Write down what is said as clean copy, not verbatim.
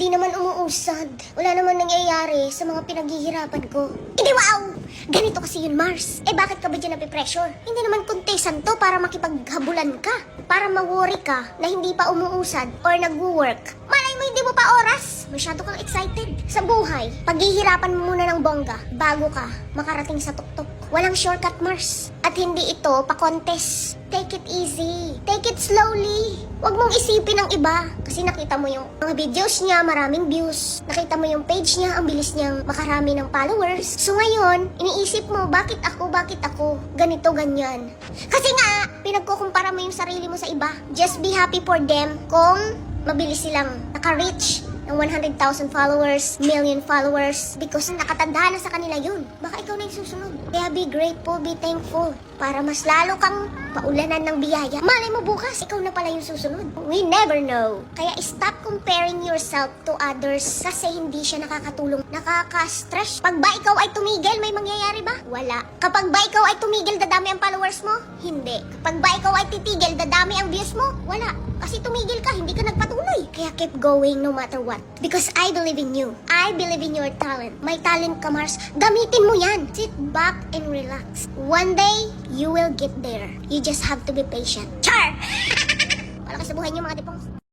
Hindi naman umuusad. Wala naman nangyayari sa mga pinaghihirapan ko. Hindi, wow! Ganito kasi yun, Mars. Eh, bakit ka ba dyan napipressure? Hindi naman kontesan to para makipaghabulan ka. Para ma-worry ka na hindi pa umuusad or nag-work. Malay mo, hindi mo pa oras. Masyado kang excited. Sa buhay, paghihirapan mo muna ng bongga bago ka makarating sa tuktok. Walang shortcut, Mars. At hindi ito pa-contest. Take it easy. Take it slowly. Huwag mong isipin ang iba. Kasi nakita mo yung mga videos niya, maraming views. Nakita mo yung page niya, ang bilis niyang makarami ng followers. So ngayon, iniisip mo, bakit ako? Ganito, ganyan. Kasi nga, pinagkukumpara mo yung sarili mo sa iba. Just be happy for them kung mabilis silang naka-reach ng 100,000 followers, million followers, because nakatanda na sa kanila yun. Baka ikaw na yung susunod. Kaya be grateful, be thankful, para mas lalo kang paulanan ng biyaya. Malay mo bukas, ikaw na pala yung susunod. We never know. Kaya stop comparing yourself to others kasi hindi siya nakakatulong. Nakaka-stress. Pag ba ikaw ay tumigil, may mangyayari ba? Wala. Kapag ba ikaw ay tumigil, dadami ang followers mo? Hindi. Kapag ba ikaw ay titigil, dadami ang views mo? Wala. Kasi tumigil ka, hindi ka nagpatuloy. Kaya keep going no matter what. Because I believe in you. I believe in your talent. May talent ka, Mars. Gamitin mo yan. Sit back and relax. One day, you will get there. You just have to be patient. Char! Wala ka sa buhay niyo, mga dipong.